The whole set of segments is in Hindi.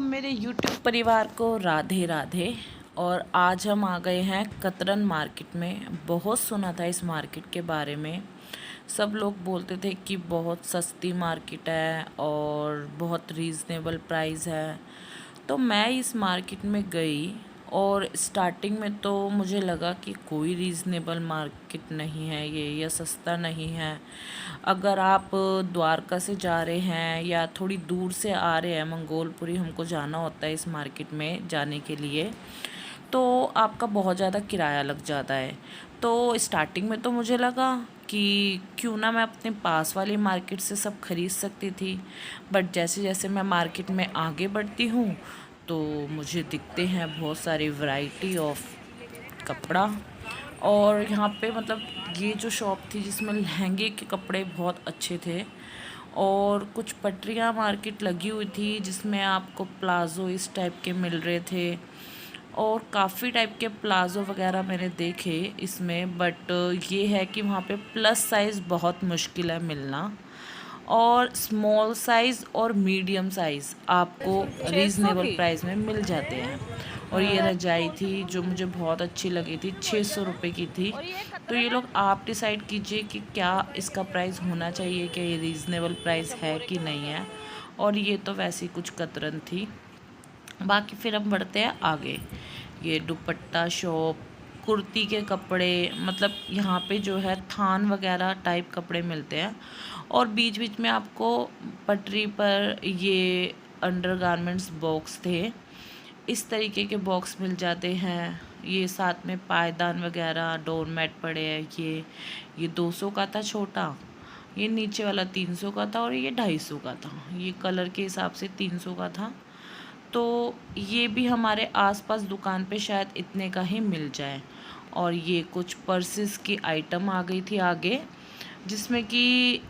मेरे YouTube परिवार को राधे राधे। और आज हम आ गए हैं कतरन मार्केट में। बहुत सुना था इस मार्केट के बारे में। सब लोग बोलते थे कि बहुत सस्ती मार्केट है और बहुत रीज़नेबल प्राइस है। तो मैं इस मार्केट में गई और स्टार्टिंग में तो मुझे लगा कि कोई रीज़नेबल मार्केट नहीं है ये, या सस्ता नहीं है। अगर आप द्वारका से जा रहे हैं या थोड़ी दूर से आ रहे हैं, मंगोलपुरी हमको जाना होता है इस मार्केट में जाने के लिए, तो आपका बहुत ज़्यादा किराया लग जाता है। तो स्टार्टिंग में तो मुझे लगा कि क्यों ना मैं अपने पास वाली मार्केट से सब खरीद सकती थी। बट जैसे जैसे मैं मार्केट में आगे बढ़ती हूँ तो मुझे दिखते हैं बहुत सारी वैरायटी ऑफ कपड़ा। और यहाँ पे मतलब ये जो शॉप थी जिसमें लहंगे के कपड़े बहुत अच्छे थे, और कुछ पटरियाँ मार्केट लगी हुई थी जिसमें आपको प्लाज़ो इस टाइप के मिल रहे थे। और काफ़ी टाइप के प्लाज़ो वगैरह मैंने देखे इसमें, बट ये है कि वहाँ पे प्लस साइज़ बहुत मुश्किल है मिलना, और स्मॉल साइज़ और मीडियम साइज़ आपको रीज़नेबल प्राइस में मिल जाते हैं। और ये रजाई थी जो मुझे बहुत अच्छी लगी थी, 600 रुपये की थी। तो ये लोग आप डिसाइड कीजिए कि क्या इसका प्राइस होना चाहिए, क्या ये रीज़नेबल प्राइस है कि नहीं है। और ये तो वैसी कुछ कतरन थी। बाकी फिर हम बढ़ते हैं आगे। ये दुपट्टा शॉप, कुर्ती के कपड़े, मतलब यहाँ पे जो है थान वगैरह टाइप कपड़े मिलते हैं। और बीच बीच में आपको पटरी पर ये अंडरगारमेंट्स बॉक्स थे, इस तरीके के बॉक्स मिल जाते हैं। ये साथ में पायदान वगैरह, डोरमैट पड़े हैं। ये 200 का था छोटा, ये नीचे वाला 300 का था, और ये 250 का था। ये कलर के हिसाब से 300 का था। तो ये भी हमारे आसपास दुकान पे शायद इतने का ही मिल जाए। और ये कुछ पर्सेस की आइटम आ गई थी आगे, जिसमें कि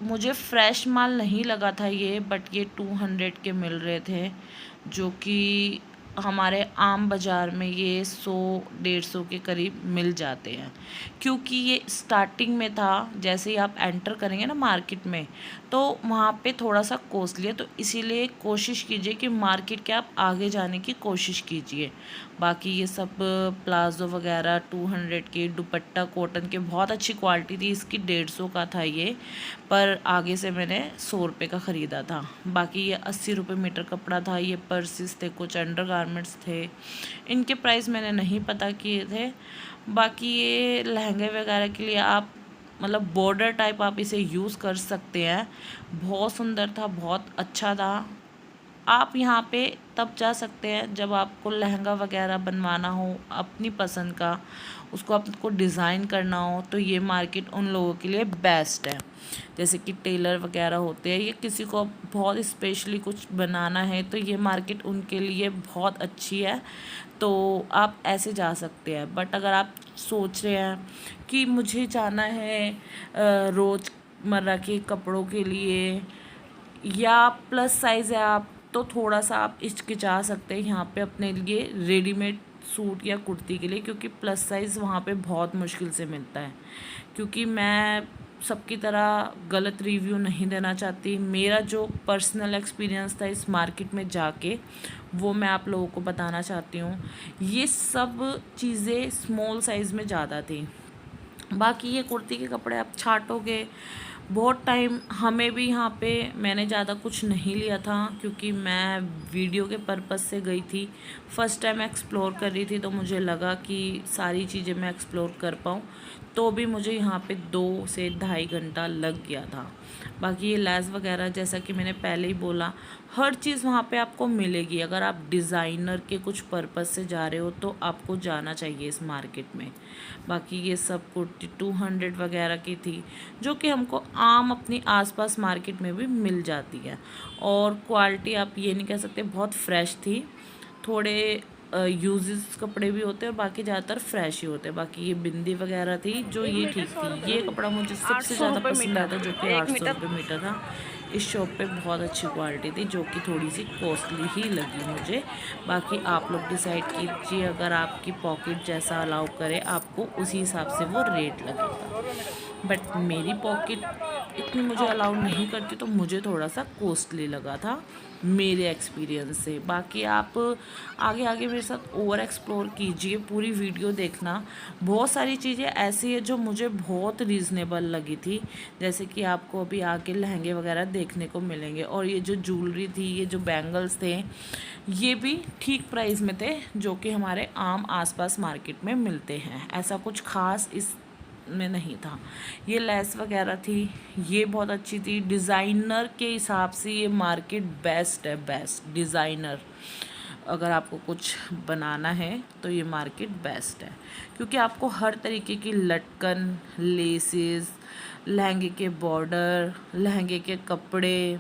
मुझे फ्रेश माल नहीं लगा था ये, बट ये 200 के मिल रहे थे, जो कि हमारे आम बाज़ार में ये 100-150 के करीब मिल जाते हैं। क्योंकि ये स्टार्टिंग में था, जैसे ही आप एंटर करेंगे ना मार्केट में, तो वहाँ पे थोड़ा सा कॉस्टली है। तो इसीलिए कोशिश कीजिए कि मार्केट के आप आगे जाने की कोशिश कीजिए। बाकी ये सब प्लाज़ो वगैरह 200 के, दुपट्टा कॉटन के बहुत अच्छी क्वालिटी थी इसकी, 150 का था ये, पर आगे से मैंने 100 रुपये का ख़रीदा था। बाकी ये 80 रुपये मीटर कपड़ा था। ये पर्सेस थे, कुछ अंडरगारमेंट्स थे, इनके प्राइस मैंने नहीं पता किए थे। बाकी ये लहंगे वगैरह के लिए आप मतलब बॉर्डर टाइप आप इसे यूज़ कर सकते हैं। बहुत सुंदर था, बहुत अच्छा था। आप यहाँ पे तब जा सकते हैं जब आपको लहंगा वगैरह बनवाना हो अपनी पसंद का, उसको आपको डिज़ाइन करना हो, तो ये मार्केट उन लोगों के लिए बेस्ट है। जैसे कि टेलर वगैरह होते हैं, ये किसी को बहुत स्पेशली कुछ बनाना है, तो ये मार्केट उनके लिए बहुत अच्छी है। तो आप ऐसे जा सकते हैं। बट अगर आप सोच रहे हैं कि मुझे जाना है रोज़मर्रा के कपड़ों के लिए, या प्लस साइज़ है आप, तो थोड़ा सा आप हिचकिचा सकते हैं यहाँ पे अपने लिए रेडीमेड सूट या कुर्ती के लिए, क्योंकि प्लस साइज़ वहाँ पे बहुत मुश्किल से मिलता है। क्योंकि मैं सबकी तरह गलत रिव्यू नहीं देना चाहती। मेरा जो पर्सनल एक्सपीरियंस था इस मार्केट में जाके, वो मैं आप लोगों को बताना चाहती हूँ। ये सब चीज़ें स्मॉल साइज़ में ज़्यादा थी। बाकी ये कुर्ती के कपड़े आप छाटोगे बहुत टाइम। हमें भी यहाँ पे मैंने ज़्यादा कुछ नहीं लिया था, क्योंकि मैं वीडियो के पर्पज़ से गई थी, फ़र्स्ट टाइम एक्सप्लोर कर रही थी, तो मुझे लगा कि सारी चीज़ें मैं एक्सप्लोर कर पाऊँ। तो भी मुझे यहाँ पे 2 से ढाई घंटा लग गया था। बाकी ये लैस वगैरह, जैसा कि मैंने पहले ही बोला, हर चीज़ वहाँ पे आपको मिलेगी। अगर आप डिज़ाइनर के कुछ पर्पज़ से जा रहे हो तो आपको जाना चाहिए इस मार्केट में। बाकी ये सब कुर्ती 200 वगैरह की थी, जो कि हमको आम अपनी आसपास मार्केट में भी मिल जाती है। और क्वालिटी आप ये नहीं कह सकते बहुत फ्रेश थी, थोड़े यूजेस कपड़े भी होते हैं, और बाकी ज़्यादातर फ्रेश ही होते हैं। बाकी ये बिंदी वगैरह थी, जो ये ठीक थी। ये कपड़ा मुझे सबसे ज़्यादा पसंद आया था, जो कि 800 रुपये मीटर था। इस शॉप पे बहुत अच्छी क्वालिटी थी, जो कि थोड़ी सी कॉस्टली ही लगी मुझे। बाकी आप लोग डिसाइड कीजिए, अगर आपकी पॉकेट जैसा अलाउ करे आपको, उसी हिसाब से वो रेट लगेगा। बट मेरी पॉकेट इतनी मुझे अलाउ नहीं करती, तो मुझे थोड़ा सा कॉस्टली लगा था मेरे एक्सपीरियंस से। बाकी आप आगे आगे मेरे साथ और एक्सप्लोर कीजिए, पूरी वीडियो देखना। बहुत सारी चीज़ें ऐसी है जो मुझे बहुत रीज़नेबल लगी थी, जैसे कि आपको अभी आगे लहंगे वगैरह देखने को मिलेंगे। और ये जो ज्वेलरी थी, ये जो बैंगल्स थे, ये भी ठीक प्राइस में थे, जो कि हमारे आम आसपास मार्केट में मिलते हैं। ऐसा कुछ खास इस में नहीं था। ये लेस वगैरह थी, ये बहुत अच्छी थी। डिज़ाइनर के हिसाब से ये मार्केट बेस्ट है, बेस्ट डिज़ाइनर। अगर आपको कुछ बनाना है तो ये मार्केट बेस्ट है, क्योंकि आपको हर तरीके की लटकन, लेसेस, लहंगे के बॉर्डर, लहंगे के कपड़े,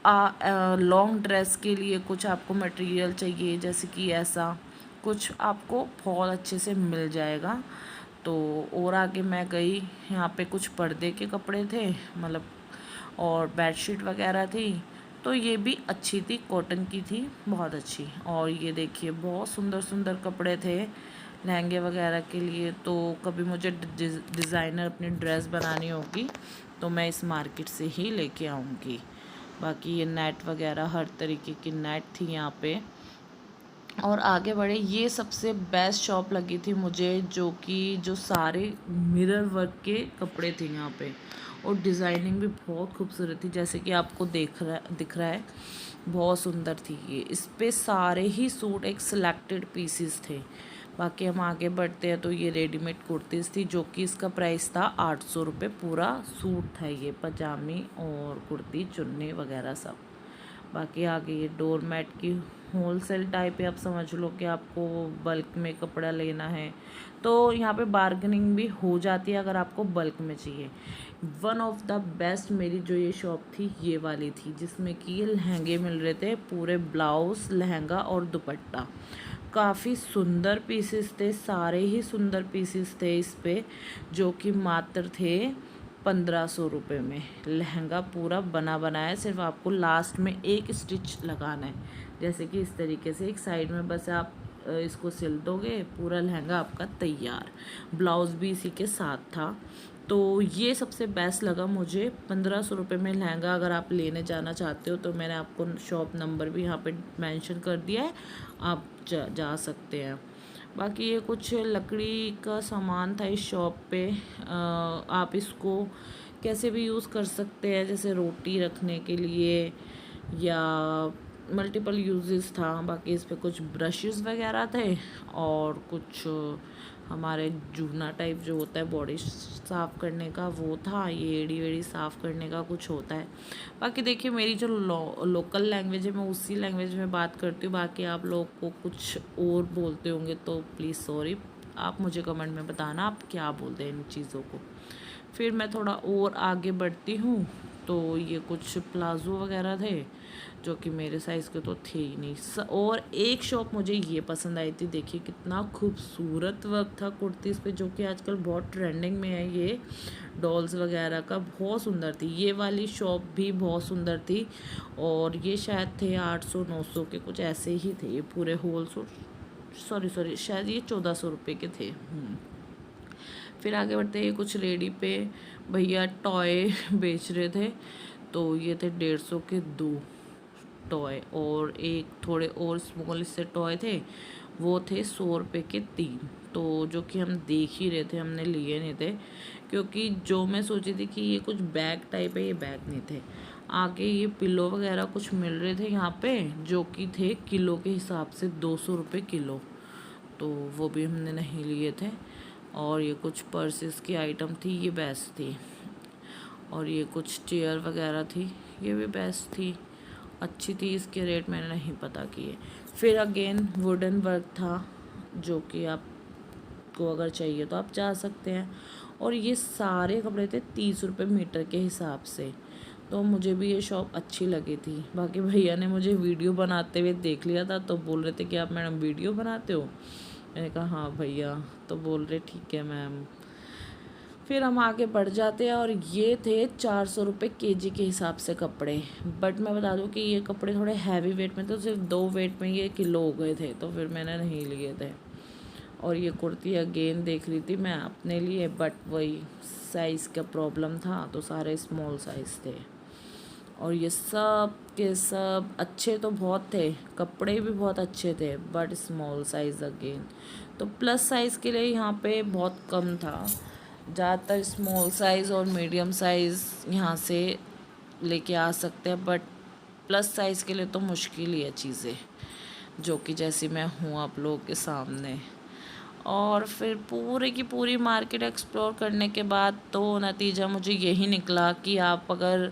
लॉन्ग ड्रेस के लिए कुछ आपको मटेरियल चाहिए, जैसे कि ऐसा कुछ आपको बहुत अच्छे से मिल जाएगा। तो और आगे मैं गई, यहाँ पे कुछ पर्दे के कपड़े थे, मतलब और बेडशीट वगैरह थी। तो ये भी अच्छी थी, कॉटन की थी, बहुत अच्छी। और ये देखिए बहुत सुंदर सुंदर कपड़े थे लहंगे वगैरह के लिए। तो कभी मुझे डिज़ाइनर अपनी ड्रेस बनानी होगी तो मैं इस मार्केट से ही लेके आऊँगी। बाकी ये नेट वगैरह हर तरीके की नेट थी यहाँ पे। और आगे बढ़े, ये सबसे बेस्ट शॉप लगी थी मुझे, जो सारे मिरर वर्क के कपड़े थे यहाँ पे, और डिज़ाइनिंग भी बहुत खूबसूरत थी, जैसे कि आपको दिख रहा है, बहुत सुंदर थी ये। इस पे सारे ही सूट एक सिलेक्टेड पीसीस थे। बाकी हम आगे बढ़ते हैं, तो ये रेडीमेड कुर्तीज़ थी, जो कि इसका प्राइस था 800 रुपये। पूरा सूट था ये, पजामी और कुर्ती, चुन्नी वगैरह सब। बाकी आगे ये डोर मैट की होलसेल टाइप है, आप समझ लो कि आपको बल्क में कपड़ा लेना है तो यहाँ पे बार्गेनिंग भी हो जाती है अगर आपको बल्क में चाहिए। वन ऑफ द बेस्ट मेरी जो ये शॉप थी, ये वाली थी, जिसमें कि ये लहंगे मिल रहे थे, पूरे ब्लाउज, लहंगा और दुपट्टा। काफ़ी सुंदर पीसेस थे, सारे ही सुंदर पीसेस थे इस पे, जो कि मात्र थे 1500 रुपये में। लहंगा पूरा बना बनाया, सिर्फ आपको लास्ट में एक स्टिच लगाना है, जैसे कि इस तरीके से एक साइड में बस आप इसको सिल दोगे, पूरा लहंगा आपका तैयार। ब्लाउज़ भी इसी के साथ था। तो ये सबसे बेस्ट लगा मुझे। 1500 रुपये में लहंगा अगर आप लेने जाना चाहते हो तो मैंने आपको शॉप नंबर भी यहाँ पे मेंशन कर दिया है, आप जा सकते हैं। बाकी ये कुछ लकड़ी का सामान था इस शॉप पे। आप इसको कैसे भी यूज़ कर सकते हैं, जैसे रोटी रखने के लिए, या मल्टीपल यूजेस था। बाकी इस पे कुछ ब्रशेस वगैरह थे, और कुछ हमारे जूना टाइप जो होता है बॉडी साफ़ करने का, वो था। ये एड़ी वेड़ी साफ़ करने का कुछ होता है। बाकी देखिए, मेरी जो लोकल लैंग्वेज है, मैं उसी लैंग्वेज में बात करती हूँ। बाकी आप लोग को कुछ और बोलते होंगे तो प्लीज़ सॉरी, आप मुझे कमेंट में बताना आप क्या बोलते हैं इन चीज़ों को। फिर मैं थोड़ा और आगे बढ़ती हूँ, तो ये कुछ प्लाज़ो वगैरह थे, जो कि मेरे साइज़ के तो थे ही नहीं। और एक शॉप मुझे ये पसंद आई थी, देखिए कितना खूबसूरत वर्क था कुर्तीज़ पे, जो कि आजकल बहुत ट्रेंडिंग में है। ये डॉल्स वगैरह का बहुत सुंदर थी। ये वाली शॉप भी बहुत सुंदर थी, और ये शायद थे 800-900 के कुछ ऐसे ही थे। ये पूरे होल सूट, सॉरी शायद ये 1400 रुपये के थे। फिर आगे बढ़ते हैं, कुछ रेडी पे भैया टॉय बेच रहे थे। तो ये थे 150 के 2 टॉय, और एक थोड़े और स्मॉल इससे टॉय थे, वो थे 100 रुपये के 3। तो जो कि हम देख ही रहे थे, हमने लिए नहीं थे, क्योंकि जो मैं सोची थी कि ये कुछ बैग टाइप है, ये बैग नहीं थे। आगे ये पिलो वगैरह कुछ मिल रहे थे यहाँ पे, जो कि थे किलो के हिसाब से 200 रुपये किलो, तो वो भी हमने नहीं लिए थे। और ये कुछ पर्सेस की आइटम थी, ये बेस्ट थी। और ये कुछ चेयर वगैरह थी, ये भी बेस्ट थी, अच्छी थी। इसके रेट मैंने नहीं पता किए। फिर अगेन वुडन वर्क था, जो कि आपको अगर चाहिए तो आप जा सकते हैं। और ये सारे कपड़े थे 30 रुपये मीटर के हिसाब से। तो मुझे भी ये शॉप अच्छी लगी थी। बाकी भैया ने मुझे वीडियो बनाते हुए देख लिया था, तो बोल रहे थे कि आप मैडम वीडियो बनाते हो। मैंने कहा हाँ भैया, तो बोल रहे ठीक है मैम। फिर हम आगे बढ़ जाते हैं, और ये थे 400 रुपये केजी के हिसाब से कपड़े। बट मैं बता दूं कि ये कपड़े थोड़े हैवी वेट में थे, तो सिर्फ 2 वेट में ये किलो हो गए थे, तो फिर मैंने नहीं लिए थे। और ये कुर्ती अगेन देख रही थी मैं अपने लिए, बट वही साइज़ का प्रॉब्लम था तो सारे स्मॉल साइज़ थे। और ये सब के सब अच्छे तो बहुत थे, कपड़े भी बहुत अच्छे थे, बट स्मॉल साइज़ अगेन। तो प्लस साइज़ के लिए यहाँ पे बहुत कम था, ज़्यादातर स्मॉल साइज़ और मीडियम साइज़ यहाँ से लेके आ सकते हैं, बट प्लस साइज़ के लिए तो मुश्किल ही है चीज़ें, जो कि जैसी मैं हूँ आप लोगों के सामने। और फिर पूरे की पूरी मार्केट एक्सप्लोर करने के बाद तो नतीजा मुझे यही निकला कि आप अगर,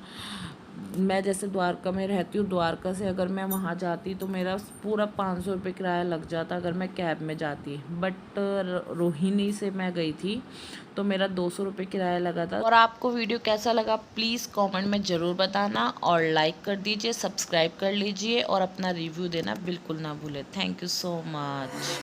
मैं जैसे द्वारका में रहती हूँ, द्वारका से अगर मैं वहाँ जाती तो मेरा पूरा 500 रुपये किराया लग जाता अगर मैं कैब में जाती, बट रोहिणी से मैं गई थी तो मेरा 200 रुपये किराया लगा था। और आपको वीडियो कैसा लगा प्लीज़ कमेंट में ज़रूर बताना, और लाइक कर दीजिए, सब्सक्राइब कर लीजिए और अपना रिव्यू देना बिल्कुल ना भूलें। Thank you so much.